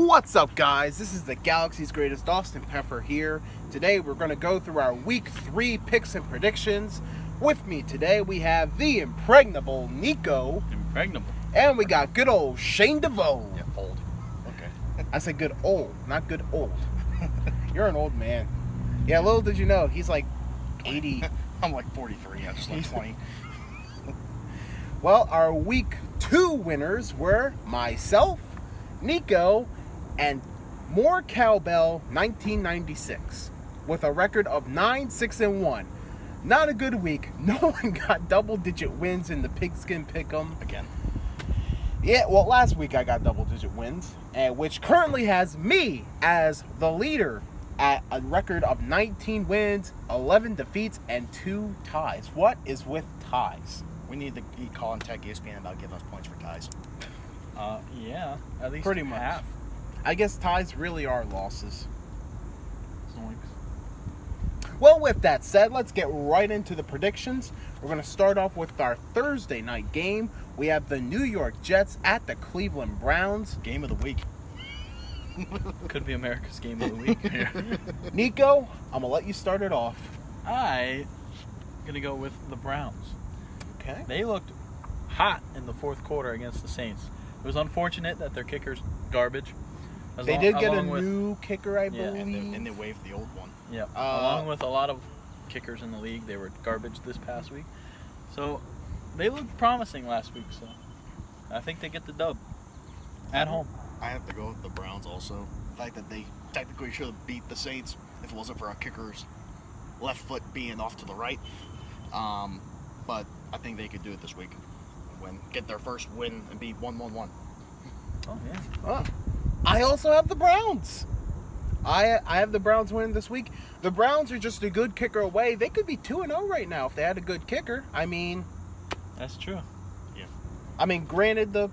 What's up, guys? This is the Galaxy's Greatest Austin Peffer here. Today we're going to go through our Week 3 picks and predictions. With me today we have the impregnable Nico. Impregnable. And we got good old Shane DeVoe. Yeah, old. Okay. I said good old, not good old. You're an old man. Yeah, little did you know, he's like 80. I'm like 43. I just like 20. Well, our Week 2 winners were myself, Nico, and More Cowbell 1996 with a record of 9-6-1. Not a good week. No one got double-digit wins in the Pigskin Pick'em. Again. Yeah, well, last week I got double-digit wins, which currently has me as the leader at a record of 19 wins, 11 defeats, and 2 ties. What is with ties? We need to call and tech ESPN about giving us points for ties. Yeah, at least Pretty much. half. I guess ties really are losses. Zoinks. Well, with that said, let's get right into the predictions. We're going to start off with our Thursday night game. We have the New York Jets at the Cleveland Browns. Game of the week. Could be America's game of the week. Nico, I'm going to let you start it off. I'm going to go with the Browns. Okay. They looked hot in the fourth quarter against the Saints. It was unfortunate that their kicker's garbage. They did get a with, new kicker, I Yeah, believe. And they waived the old one. Yeah, along with a lot of kickers in the league. They were garbage this past week. So they looked promising last week. So I think they get the dub at home. I have to go with the Browns also. The fact that they technically should have beat the Saints if it wasn't for our kicker's left foot being off to the right. But I think they could do it this week. Get their first win and be 1-1-1. Oh, yeah. Oh. I also have the Browns. I have the Browns winning this week. The Browns are just a good kicker away. They could be 2-0 right now if they had a good kicker. I mean, That's true. Granted, the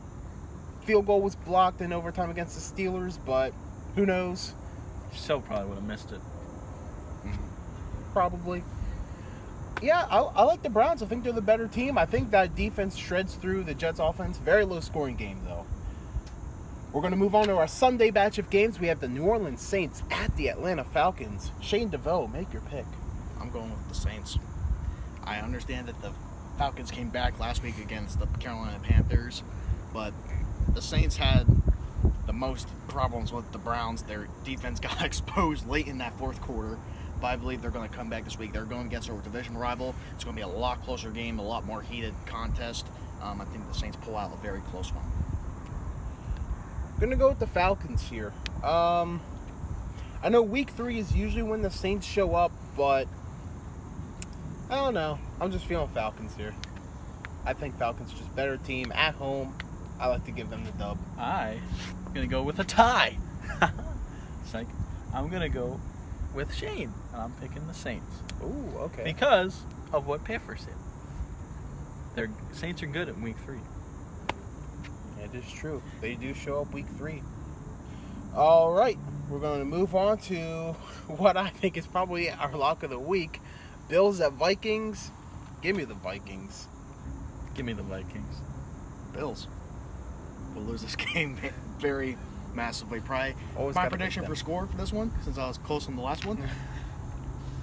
field goal was blocked in overtime against the Steelers, but who knows? Still probably would have missed it. Probably. Yeah, I like the Browns. I think they're the better team. I think that defense shreds through the Jets' offense. Very low-scoring game, though. We're going to move on to our Sunday batch of games. We have the New Orleans Saints at the Atlanta Falcons. Shane DeVoe, make your pick. I'm going with the Saints. I understand that the Falcons came back last week against the Carolina Panthers, but the Saints had the most problems with the Browns. Their defense got exposed late in that fourth quarter, but I believe they're going to come back this week. They're going against their division rival. It's going to be a lot closer game, a lot more heated contest. I think the Saints pull out a very close one. I'm going to go with the Falcons here. I know Week 3 is usually when the Saints show up, but I don't know. I'm just feeling Falcons here. I think Falcons are just a better team at home. I like to give them the dub. I'm going to go with a tie. Psych. I'm going to go with Shane, and I'm picking the Saints. Ooh, okay. Because of what Piffer said. Their Saints are good at Week 3. It is true. They do show up Week 3. All right. We're going to move on to what I think is probably our lock of the week. Bills at Vikings. Give me the Vikings. Give me the Vikings. Bills will lose this game very massively. Probably Always my gotta prediction beat for them. score for this one, since I was close on the last one,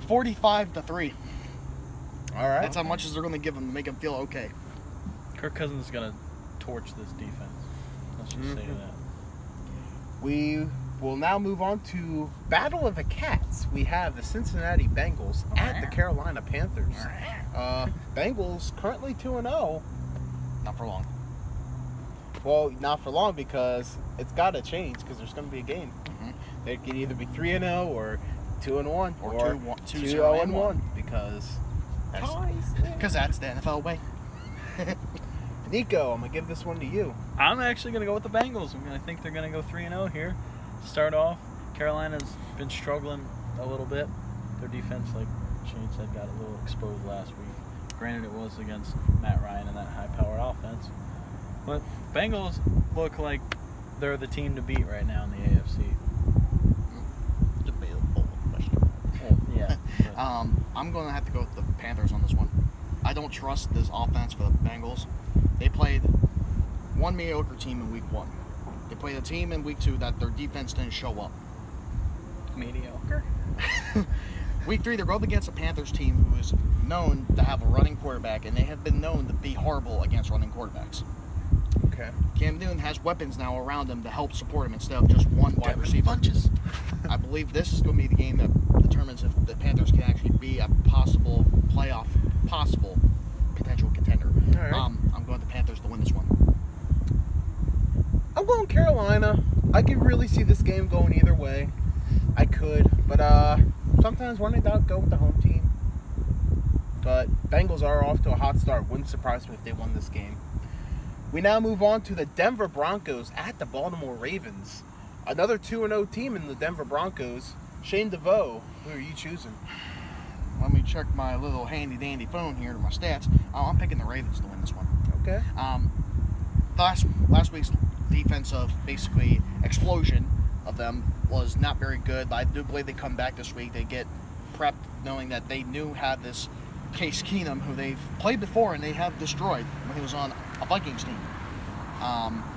45-3. All right. That's how much as they're going to give them to make them feel okay. Kirk Cousins is going to torch this defense. Let's just say that. We will now move on to Battle of the Cats. We have the Cincinnati Bengals at the Carolina Panthers. Bengals currently 2-0. Not for long. Well, not for long because it's got to change because there's going to be a game. Mm-hmm. They can either be 3-0 or 2-1 Or 2-0-1 because that's the NFL way. Nico, I'm going to give this one to you. I'm actually going to go with the Bengals. I think they're going to go 3-0 here. Start off. Carolina's been struggling a little bit. Their defense, like Shane said, got a little exposed last week. Granted, it was against Matt Ryan and that high-powered offense. But Bengals look like they're the team to beat right now in the AFC. Debatable question. Well, yeah. I'm going to have to go with the Panthers on this one. I don't trust this offense for the Bengals. They played one mediocre team in week 1. They played a team in week 2 that their defense didn't show up. Mediocre. Week 3, they're going against a Panthers team who is known to have a running quarterback, and they have been known to be horrible against running quarterbacks. Okay. Cam Newton has weapons now around him to help support him instead of just one wide receiver. Bunches. I believe this is going to be the game that determines if the Panthers can actually be a possible potential contender. All right. I'm going the Panthers to win this one. I'm going Carolina. I could really see this game going either way. I could, but sometimes when in doubt, go with the home team. But Bengals are off to a hot start. Wouldn't surprise me if they won this game. We now move on to the Denver Broncos at the Baltimore Ravens. Another 2-0 team in the Denver Broncos. Shane DeVoe, who are you choosing? Let me check my little handy-dandy phone here to my stats. I'm picking the Ravens to win this one. Okay. Last week's defensive, basically, explosion of them was not very good. I do believe they come back this week. They get prepped knowing that they had this Case Keenum, who they've played before and they have destroyed when he was on a Vikings team.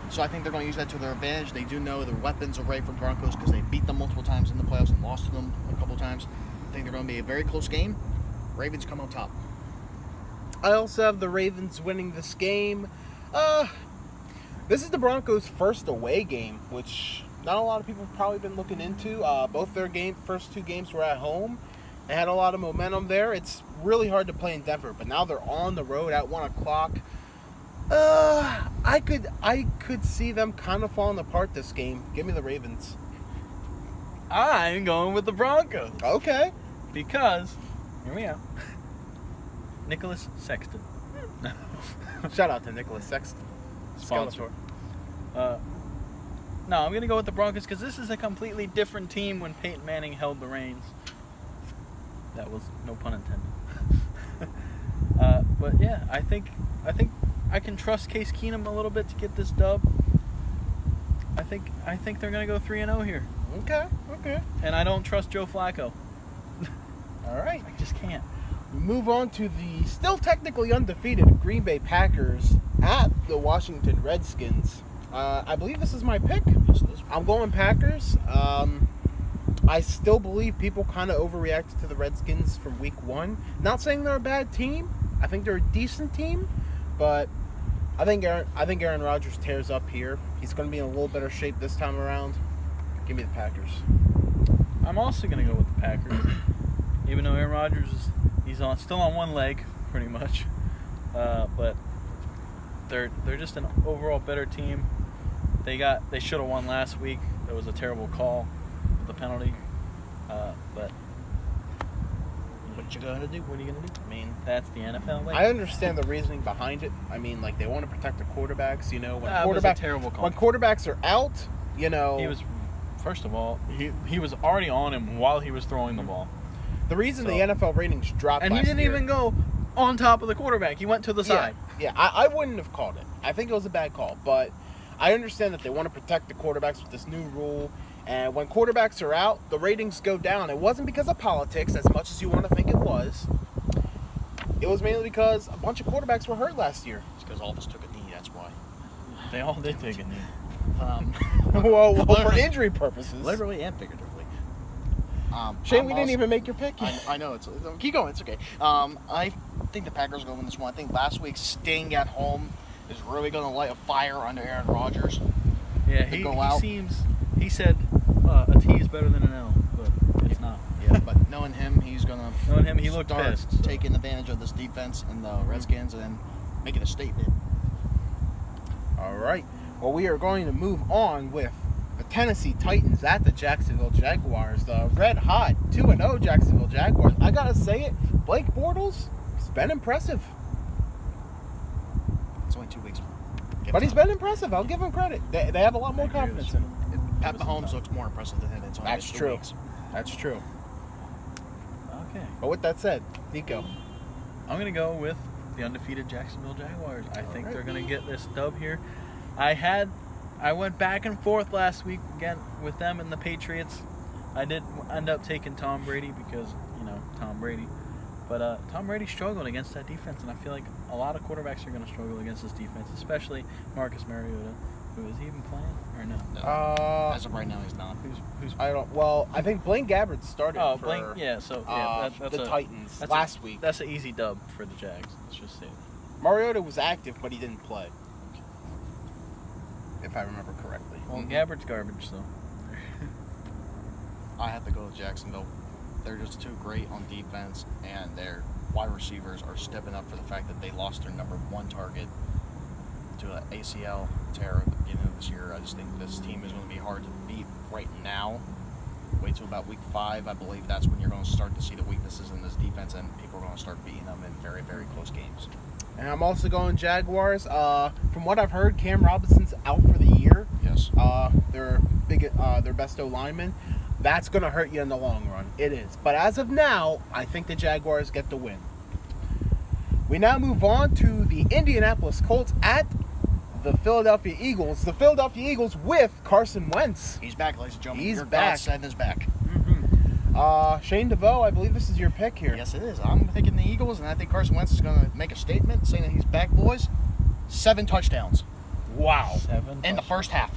So I think they're going to use that to their advantage. They do know their weapons are ready for the Broncos because they beat them multiple times in the playoffs and lost to them a couple of times. I think they're going to be a very close game. Ravens come on top. I also have the Ravens winning this game. This is the Broncos' first away game, which not a lot of people have probably been looking into. Both their first 2 games were at home. They had a lot of momentum there. It's really hard to play in Denver, but now they're on the road at 1 o'clock. I could see them kind of falling apart this game. Give me the Ravens. I'm going with the Broncos. Okay. Because, hear me out, Nicholas Sexton. Shout out to Nicholas Sexton. Sponsor. No, I'm going to go with the Broncos because this is a completely different team when Peyton Manning held the reins. That was no pun intended. But yeah, I think I can trust Case Keenum a little bit to get this dub. I think they're going to go 3-0 here. Okay. And I don't trust Joe Flacco. All right. I just can't. We move on to the still technically undefeated Green Bay Packers at the Washington Redskins. I believe this is my pick. Yes, it is. I'm going Packers. I still believe people kind of overreacted to the Redskins from week 1. Not saying they're a bad team. I think they're a decent team, but I think Aaron Rodgers tears up here. He's going to be in a little better shape this time around. Give me the Packers. I'm also going to go with the Packers. Even though Aaron Rodgers he's still on one leg, pretty much. But they're just an overall better team. They should have won last week. It was a terrible call with the penalty. But What you gonna do? what are you gonna do? I mean, That's the NFL way. I understand the reasoning behind it. I mean, like, they want to protect the quarterbacks, you know. When That was a terrible call. When quarterbacks are out, you know. He was, first of all, he was already on him while he was throwing the ball. The reason So- the NFL ratings dropped And he last didn't year- even go on top of the quarterback. He went to the side. Yeah, I wouldn't have called it. I think it was a bad call, but I understand that they want to protect the quarterbacks with this new rule. And when quarterbacks are out, the ratings go down. It wasn't because of politics, as much as you want to think it was. It was mainly because a bunch of quarterbacks were hurt last year. It's because all of us took a knee, that's why. They all did take a knee. Well, for injury purposes. Literally and figuratively. Shane, we didn't even make your pick. I know, it's keep going, it's okay. I think the Packers are going to win this one. I think last week's sting at home is really going to light a fire under Aaron Rodgers. Yeah, To he go out. he said a T is better than an L, but it's not. Yeah, but knowing him, he's going to Knowing him, he looked pissed, so. taking advantage of this defense and the Redskins and then making a statement. All right. Well, we are going to move on with the Tennessee Titans at the Jacksonville Jaguars. The red hot 2-0 Jacksonville Jaguars. I got to say it, Blake Bortles, he's been impressive. It's only 2 weeks. But he's been impressive. I'll give him credit. They have a lot more I agree with confidence you. in him. Pat Mahomes looks more impressive than him. It's only That's 2 true. weeks. That's true. Okay. But with that said, Nico. I'm going to go with the undefeated Jacksonville Jaguars. I think right. they're going to get this dub here. I went back and forth last week again with them and the Patriots. I did end up taking Tom Brady because, Tom Brady. But Tom Brady's struggling against that defense, and I feel like a lot of quarterbacks are going to struggle against this defense, especially Marcus Mariota. Who is he even playing or no? No. As of right now, he's not. Who's I don't. Well, I think Blaine Gabbert started. Oh, for, Blaine. Yeah. So yeah, that's the Titans that's last week. That's an easy dub for the Jags. Let's just say that. Mariota was active, but he didn't play. If I remember correctly. Well, Gabbert's garbage, though. I have to go with Jacksonville. They're just too great on defense, and their wide receivers are stepping up for the fact that they lost their number one target to an ACL tear at the beginning of this year. I just think this team is going to be hard to beat right now. Wait till about week 5. I believe that's when you're going to start to see the weaknesses in this defense, and people are going to start beating them in very, very close games. And I'm also going Jaguars. From what I've heard, Cam Robinson's out for the year. Yes. Their best O lineman. That's going to hurt you in the long run. It is. But as of now, I think the Jaguars get the win. We now move on to the Indianapolis Colts at the Philadelphia Eagles. The Philadelphia Eagles with Carson Wentz. He's back, ladies and gentlemen. He's Your back. godsend is back. Shane DeVoe, I believe this is your pick here. Yes, it is. I'm thinking the Eagles, and I think Carson Wentz is going to make a statement saying that he's back, boys. 7 touchdowns. Wow. 7 In the first half.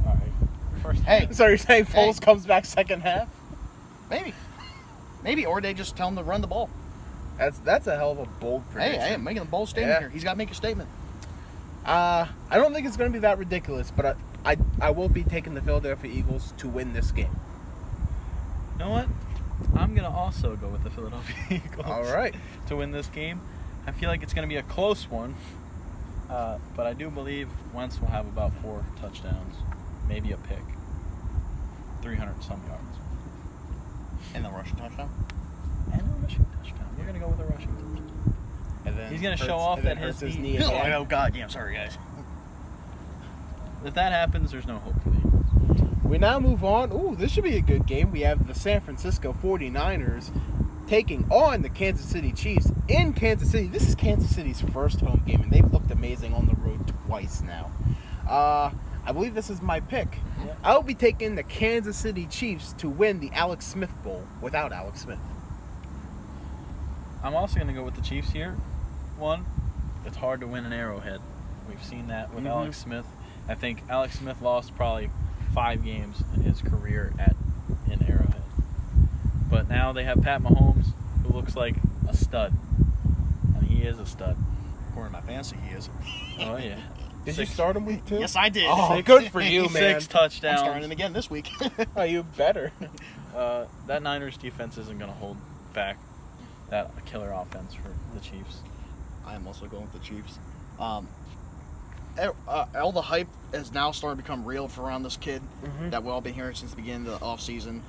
All right. First. Hey, So you're saying Foles Hey. comes back second half? Maybe, or they just tell him to run the ball. That's a hell of a bold prediction. Hey, I'm making a bold statement Yeah. here. He's got to make a statement. I don't think it's going to be that ridiculous, but I will be taking the Philadelphia Eagles to win this game. You know what? I'm gonna also go with the Philadelphia Eagles. All right. To win this game, I feel like it's gonna be a close one, but I do believe Wentz will have about 4 touchdowns, maybe a pick, 300-some yards, And the rushing touchdown. and a rushing touchdown. You're gonna go with a rushing touchdown. And then He's gonna show Hurts- off and then that his Hurts' knee- knee again. Oh, God. Yeah, I'm sorry, guys. If that happens, there's no hope for the Eagles. We now move on. Ooh, this should be a good game. We have the San Francisco 49ers taking on the Kansas City Chiefs in Kansas City. This is Kansas City's first home game, and they've looked amazing on the road twice now. I believe this is my pick. Yeah. I'll be taking the Kansas City Chiefs to win the Alex Smith Bowl without Alex Smith. I'm also gonna go with the Chiefs here. One, it's hard to win an Arrowhead. We've seen that with Mhm. Alex Smith. I think Alex Smith lost probably 5 games in his career in Arrowhead. But now they have Pat Mahomes, who looks like a stud. And he is a stud. According to my fantasy, he is. Oh, yeah. Did you start him week 2? Yes, I did. Oh, good for you, man. 6 I'm touchdowns. starting him again this week. Oh, you better. That Niners defense isn't going to hold back that killer offense for the Chiefs. I am also going with the Chiefs. All the hype has now started to become real for around this kid Mhm. that we've all been hearing since the beginning of the offseason.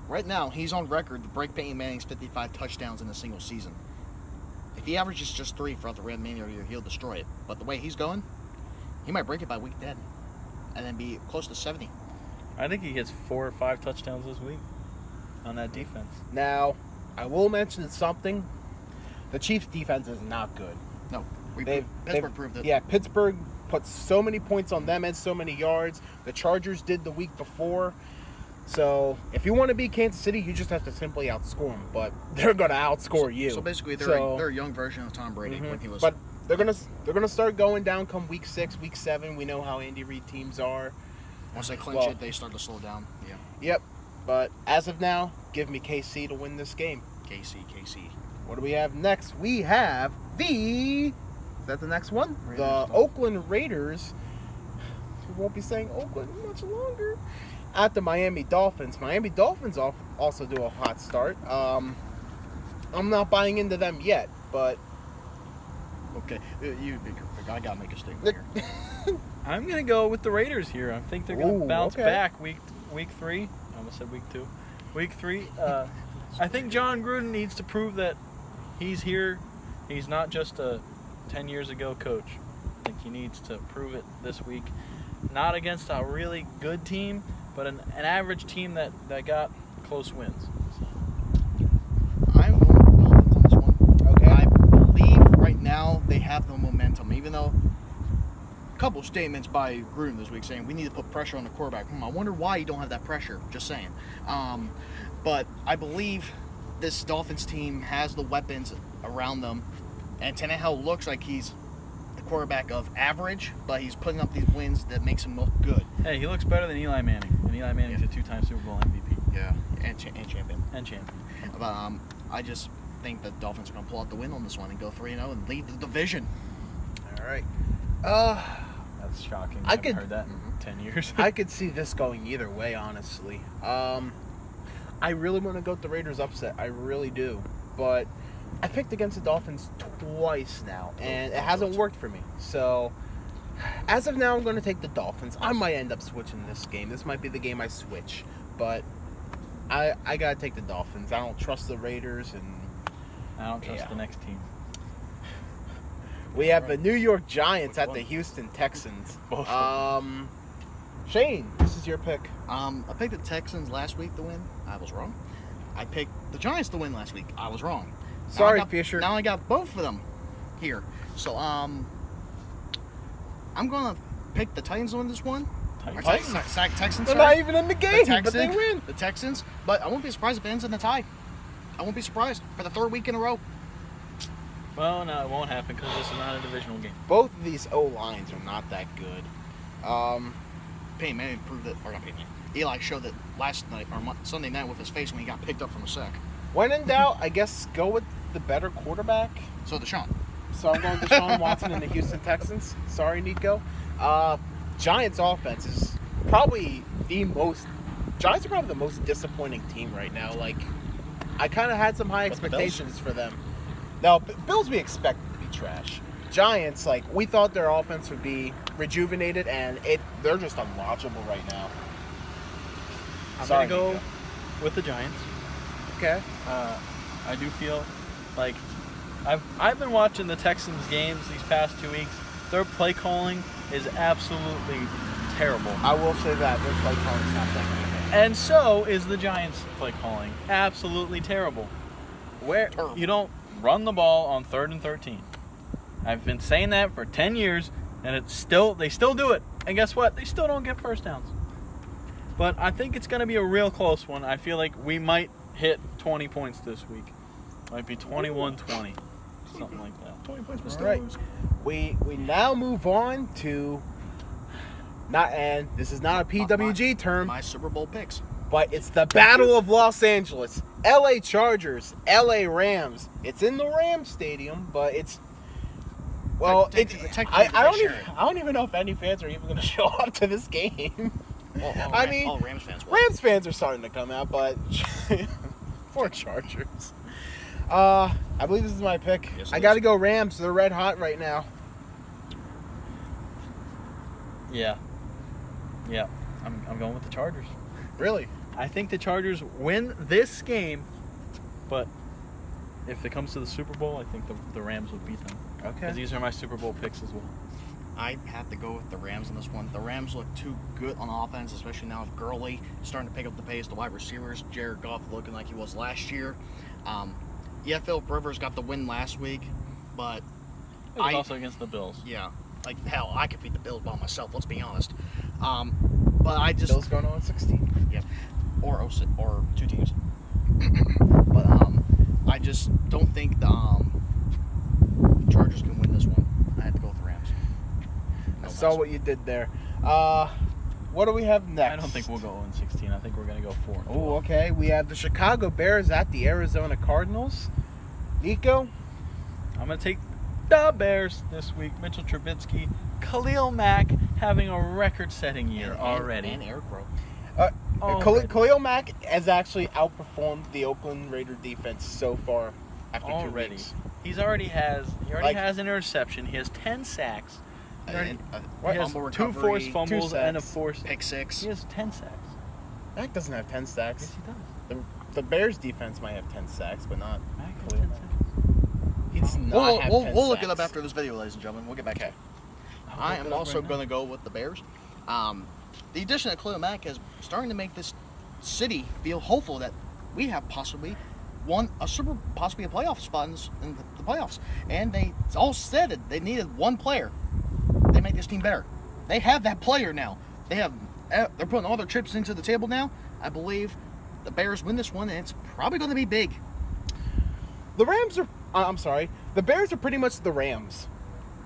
Right now, he's on record to break Peyton Manning's 55 touchdowns in a single season. If he averages just 3 throughout the remainder of the year, he'll destroy it. But the way he's going, he might break it by week 10 and then be close to 70. I think he gets 4 or 5 touchdowns this week on that defense. Now, I will mention something. The Chiefs' defense is not good. No, Pittsburgh They've- proved it. Yeah, Pittsburgh put so many points on them and so many yards. The Chargers did the week before. So, if you want to beat Kansas City, you just have to simply outscore them. But they're going to outscore you. So basically, they're, So- they're a young version of Tom Brady when he was. But they're gonna start going down come week 6, week 7. We know how Andy Reid teams are. once they clinch well- it, they start to slow down. Yeah, Yep. But as of now, give me KC to win this game. KC. What do we have next? We have is that the next one? Raiders, The no. Oakland Raiders. We won't be saying Oakland much longer. At the Miami Dolphins. Miami Dolphins also do a hot start. I'm not buying into them yet, but Okay, you big. I gotta make a statement here. I'm going to go with the Raiders here. I think they're going Ooh, to bounce okay. back week 3. I almost said week 2. Week 3. I think John Gruden needs to prove that he's here. He's not just a 10 years ago coach. I think he needs to prove it this week. Not against a really good team, but an average team that got close wins. I'm going with the Dolphins on this one. Okay. I believe right now they have the momentum, even though a couple of statements by Gruden this week saying we need to put pressure on the quarterback. I wonder why you don't have that pressure. Just saying. But I believe this Dolphins team has the weapons around them, and Tannehill looks like he's the quarterback of average, but he's putting up these wins that makes him look good. Hey, he looks better than Eli Manning, and Eli Manning's a 2-time Super Bowl MVP. Yeah, and champion. And champion. But I just think the Dolphins are going to pull out the win on this one and go 3-0 and lead the division. All right. That's shocking. I haven't heard that in 10 years. I could see this going either way, honestly. I really want to go with the Raiders upset. I really do. But I picked against the Dolphins twice now, and it hasn't worked for me. So, as of now, I'm going to take the Dolphins. I might end up switching this game. This might be the game I switch. But I got to take the Dolphins. I don't trust the Raiders, and I don't trust the next team. we have the New York Giants at the Houston Texans. Both. Shane, this is your pick. I picked the Texans last week to win. I was wrong. I picked the Giants to win last week. I was wrong. Sorry, Fisher. Now I got both of them here. So, I'm going to pick the Titans to win this one. Texans. They're not even in the game, but they win. The Texans. But I won't be surprised if it ends in a tie. I won't be surprised for the third week in a row. Well, no, it won't happen because this is not a divisional game. Both of these O-lines are not that good. Peyton Manning proved it, or not Peyton Manning. Eli showed it last night or Sunday night with his face when he got picked up from a sack. When in doubt, I guess go with the better quarterback. So Deshaun. So I'm going Deshaun Watson and the Houston Texans. Sorry, Nico. Giants offense is probably Giants are probably the most disappointing team right now. Like, I kind of had some high expectations for them. Now, Bills we expected to be trash. Giants, like, we thought their offense would be rejuvenated, and they're just unwatchable right now. I'm going to go with the Giants. Okay. I do feel like I've been watching the Texans games these past 2 weeks. Their play calling is absolutely terrible. I will say that. Their play calling is not that good. And so is the Giants' play calling. Absolutely terrible. You don't run the ball on 3rd and 13. I've been saying that for 10 years, and they still do it. And guess what? They still don't get first downs. But I think it's going to be a real close one. I feel like we might hit 20 points this week. Might be 21-20. Something like that. 20 points. All right. We now move on to and this is not a PWG term. My Super Bowl picks. But it's the Battle of Los Angeles. LA Chargers, LA Rams. It's in the Rams Stadium, but it's I don't even know if any fans are even going to show up to this game. All Rams fans will. Rams fans are starting to come out, but poor Chargers. I believe this is my pick. Yes, I got to go Rams. They're red hot right now. Yeah. I'm going with the Chargers. Really? I think the Chargers win this game, but if it comes to the Super Bowl, I think the Rams would beat them. Okay. Because these are my Super Bowl picks as well. I have to go with the Rams on this one. The Rams look too good on offense, especially now with Gurley starting to pick up the pace. The wide receivers, Jared Goff looking like he was last year. Philip Rivers got the win last week, but It was also against the Bills. Yeah, like hell, I could beat the Bills by myself. Let's be honest. But I just Bills going on 16. Yeah, or 2 teams. But I just don't think the Chargers can win this one. I have to go with the Rams. I saw what you did there. What do we have next? I don't think we'll go 0-16. I think we're going to go 4. Oh, okay. We have the Chicago Bears at the Arizona Cardinals. Nico? I'm going to take the Bears this week. Mitchell Trubisky, Khalil Mack having a record-setting year already. And Eric Rowe. Khalil Mack has actually outperformed the Oakland Raider defense so far after 2 weeks. He already has an interception. He has 10 sacks. He has fumble 2 recovery, forced fumbles 2 and a sacks, forced pick 6. He has 10 sacks. Mack doesn't have 10 sacks. Yes, he does. The Bears defense might have 10 sacks, but not Mack has Khalil 10 Mack. sacks. He does not have 10 We'll look it sacks. up after this video, ladies and gentlemen. We'll get back to it. I'll I look it am up also right going to go with the Bears. The addition of Khalil Mack is starting to make this city feel hopeful that we have possibly possibly a playoff spot in the playoffs. And it's all said that they needed one player. They make this team better. They have that player now. They're putting all their chips into the table now. I believe the Bears win this one, and it's probably going to be big. The Rams are. I'm sorry. The Bears are pretty much the Rams,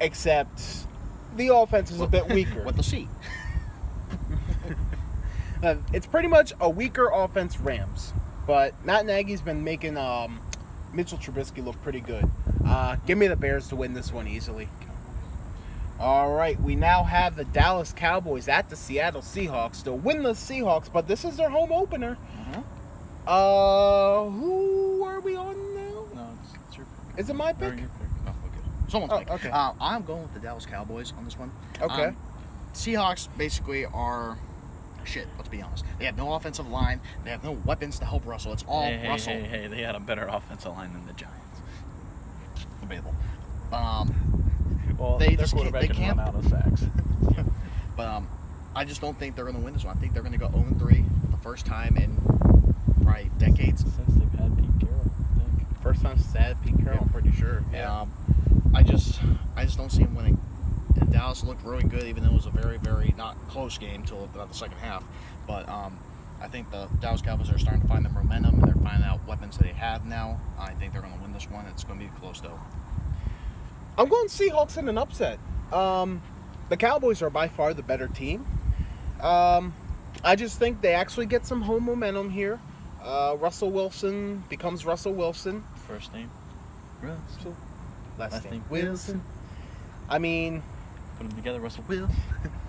except the offense is a bit weaker. With the seat. It's pretty much a weaker offense, Rams. But Matt Nagy's been making Mitchell Trubisky look pretty good. Give me the Bears to win this one easily. All right, we now have the Dallas Cowboys at the Seattle Seahawks to win the Seahawks, but this is their home opener. Who are we on now? No, it's your pick. Is it my pick? Or your pick. Oh, okay. Someone's pick. Okay. I'm going with the Dallas Cowboys on this one. Okay. Seahawks basically are shit. Let's be honest. They have no offensive line. They have no weapons to help Russell. It's all Russell. Hey, they had a better offensive line than the Giants. Debatable. Well, They their just can't- quarterback they can can't- run out of sacks. But I just don't think they're going to win this one. I think they're going to go 0-3 the first time in probably decades. Since they've had Pete Carroll, I think. First time sad Pete Carroll, I'm pretty sure. And, I just don't see him winning. And Dallas looked really good, even though it was a very, very not close game until about the second half. But I think the Dallas Cowboys are starting to find their momentum, and they're finding out weapons that they have now. I think they're going to win this one. It's going to be close, though. I'm going Seahawks in an upset. The Cowboys are by far the better team. I just think they actually get some home momentum here. Russell Wilson becomes Russell Wilson. First name, Russell. Last name name Wilson. I mean, Put them together, Russell Wilson.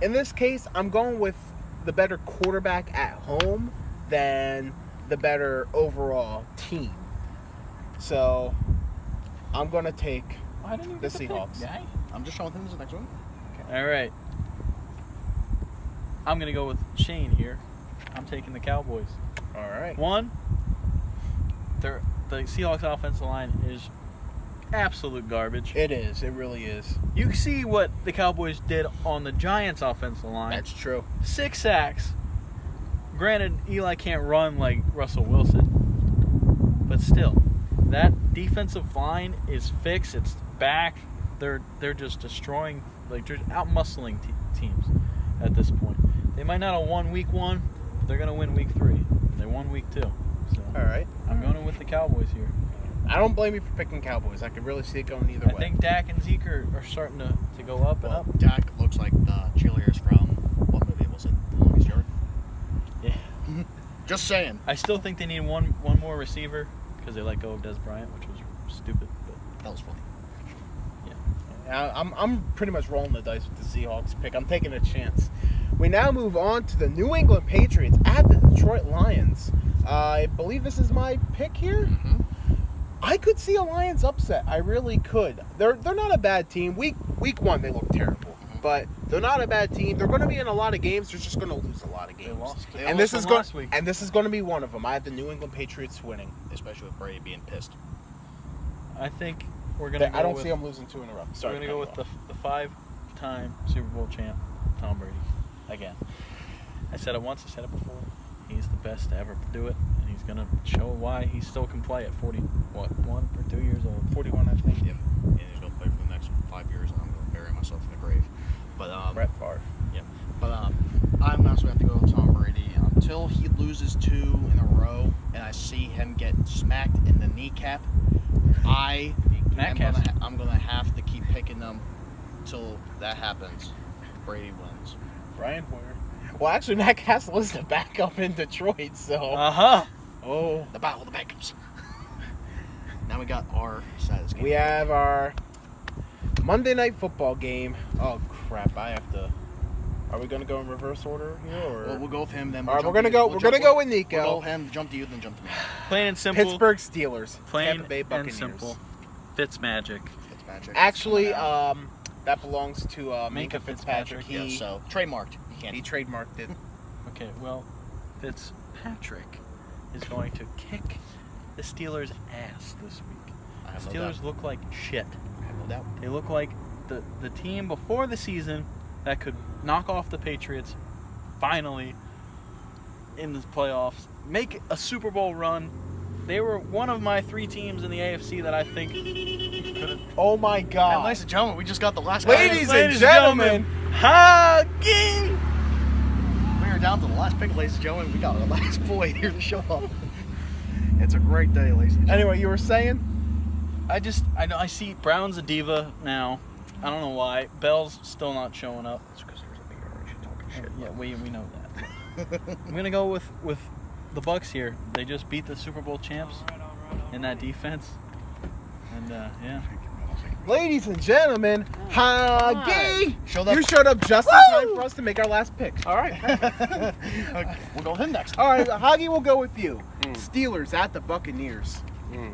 in this case, I'm going with the better quarterback at home than the better overall team. So, I'm going to take I didn't even the get to pick, Seahawks. guy. I'm just showing things the next one. All right. I'm going to go with Shane here. I'm taking the Cowboys. All right. One, the Seahawks offensive line is absolute garbage. It is. It really is. You see what the Cowboys did on the Giants offensive line. That's true. 6 sacks. Granted, Eli can't run like Russell Wilson, but still, that defensive line is fixed. It's back. They're just destroying, like they're out muscling teams at this point. They might not have won week 1, but they're gonna win week 3. They won week 2. So All right. I'm going with the Cowboys here. I don't blame you for picking Cowboys. I could really see it going either way. I think Dak and Zeke are starting to go up and Well, up. Dak looks like the cheerleaders from what movie was it? The Longest Yard? Yeah. Just saying. I still think they need one more receiver because they let go of Des Bryant, which was stupid. But That was funny. I'm pretty much rolling the dice with the Seahawks pick. I'm taking a chance. We now move on to the New England Patriots at the Detroit Lions. I believe this is my pick here. Mm-hmm. I could see a Lions upset. I really could. They're not a bad team. Week 1 they look terrible, but they're not a bad team. They're going to be in a lot of games. They're just going to lose a lot of they games. lost. They And lost this is them going last week. and this is going to be one of them. I have the New England Patriots winning. Especially with Brady being pissed. I think we're gonna. I don't with, see them losing 2 in a row. Sorry. We're gonna go with the 5-time Super Bowl champ, Tom Brady, again. I said it once. I said it before. He's the best to ever do it, and he's gonna show why he still can play at 1 or 2 years old. 41, I think. Yep. And he's going to play for the next 5 years, and I'm going to bury myself in the grave. But Brett Favre. yeah. But I'm also have to go with Tom Brady until he loses 2 in a row, and I see him get smacked in the kneecap. I'm gonna have to keep picking them till that happens. Brady wins. Brian Hoyer. Well, actually, Matt Castle is the backup in Detroit, so. Oh. The battle of the Beckhams. Now we got our side of this game. We have our Monday Night Football game. Oh, crap. I have to. Are we going to go in reverse order here? Or? Well, we'll go with him, then All right, we'll we're jump going to to go. you. We're going to go with Nico. We'll go with him, jump to you, then jump to me. Plain and simple. Pittsburgh Steelers. Plain Tampa Bay and Buccaneers. simple. Fitzmagic. Fitzmagic. Actually, Coming out. that belongs to Minka Minka Fitzpatrick. Fitzpatrick, Yeah, so trademarked. You can't. He trademarked it. Okay, well, Fitzpatrick is going to kick the Steelers' ass this week. I have The no doubt. Steelers look like shit. I have no doubt. They look like the team before the season that could knock off the Patriots finally in the playoffs, make a Super Bowl run. They were one of my 3 teams in the AFC that I think could. Oh, my God. And ladies and gentlemen, we just got the last Ladies guy. and gentlemen. Hockey! We are down to the last pick, ladies and gentlemen. We got our last boy here to show up. It's a great day, ladies and gentlemen. Anyway, you were saying? I know I see Brown's a diva now. I don't know why. Bell's still not showing up. It's because there's a bigger orange talking shit. Yeah, we know that. I'm gonna go with the Bucks here. They just beat the Super Bowl champs in that defense, and yeah. Ladies and gentlemen, Huggy, Showed up. you showed up just in time for us to make our last pick. All right. We'll go with him next. All right, Huggy, we'll go with you. Mm. Steelers at the Buccaneers. Mm,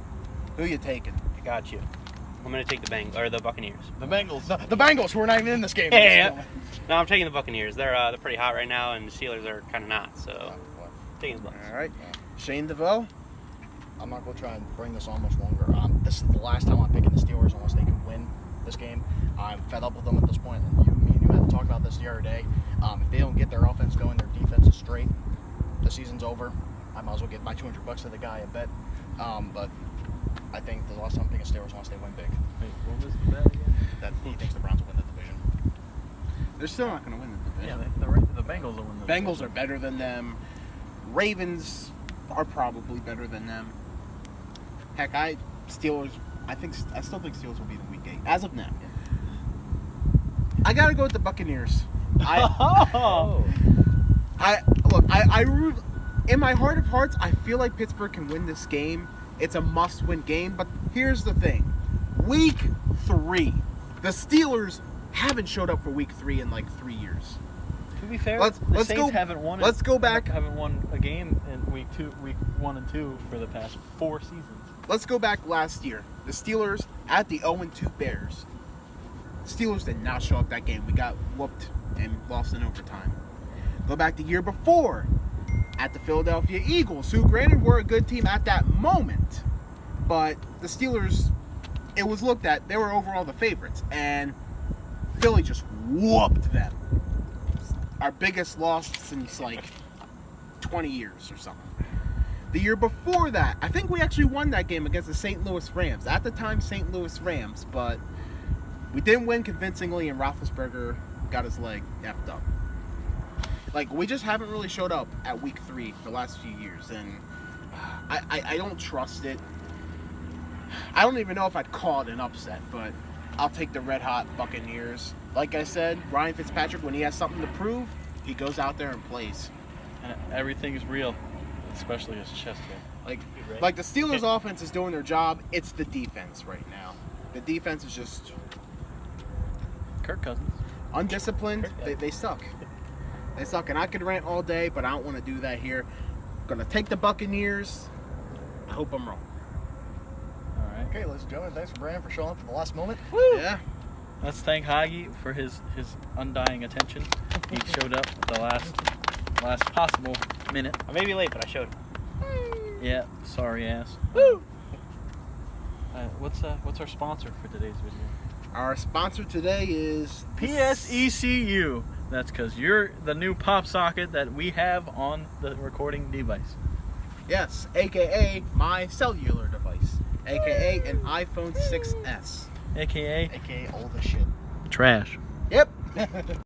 Who you taking? I got you. I'm gonna take the Buccaneers. The Bengals. The Bengals, who are not even in this game. Yeah. No, I'm taking the Buccaneers. They're pretty hot right now, and the Steelers are kind of not. So, taking the Bucks. All right, Shane DeVoe. I'm not going to try and bring this on much longer. This is the last time I'm picking the Steelers unless they can win this game. I'm fed up with them at this point. Me and you had to talk about this the other day. If they don't get their offense going, their defense is straight, the season's over. I might as well give my $200 to the guy, I bet. But I think the last time I'm picking Steelers unless they win big. Wait, what was the bet again? That he thinks the Browns will win the division. They're still not going to win the Yeah, division. the Bengals will win the Bengals are better than them. Ravens are probably better than them. Heck, Steelers. I still think Steelers will be the week 8 as of now. I gotta go with the Buccaneers. Oh. I root. In my heart of hearts, I feel like Pittsburgh can win this game. It's a must-win game. But here's the thing: Week 3, the Steelers haven't showed up for Week 3 in like 3 years. To be fair, Let's the Saints go- haven't won. let's go back. Haven't won a game in week 1 and 2 for the past 4 seasons. Let's go back last year. The Steelers at the 0-2 Bears. Steelers did not show up that game. We got whooped and lost in overtime. Go back the year before at the Philadelphia Eagles, who granted were a good team at that moment, but the Steelers, it was looked at, they were overall the favorites, and Philly just whooped them. Our biggest loss since like 20 years or something. The year before that, I think we actually won that game against the St. Louis Rams. At the time, St. Louis Rams, but we didn't win convincingly, and Roethlisberger got his leg effed up. Like, we just haven't really showed up at Week 3 the last few years, and I don't trust it. I don't even know if I'd call it an upset, but I'll take the red-hot Buccaneers. Like I said, Ryan Fitzpatrick, when he has something to prove, he goes out there and plays. And everything is real, especially his chest hair. Like the Steelers' offense is doing their job. It's the defense right now. The defense is just Kirk Cousins. undisciplined. They suck. They suck. And I could rant all day, but I don't want to do that here. Gonna take the Buccaneers. I hope I'm wrong. All right. Okay, ladies and gentlemen, thanks for Brandon for showing up for the last moment. Yeah. Let's thank Hagi for his undying attention. He showed up the last possible minute. I may be late, but I showed. Yeah, sorry ass. Woo! What's our sponsor for today's video? Our sponsor today is PSECU. That's because you're the new pop socket that we have on the recording device. Yes, aka my cellular device, aka an iPhone 6s. AKA AKA all the shit. trash. Yep.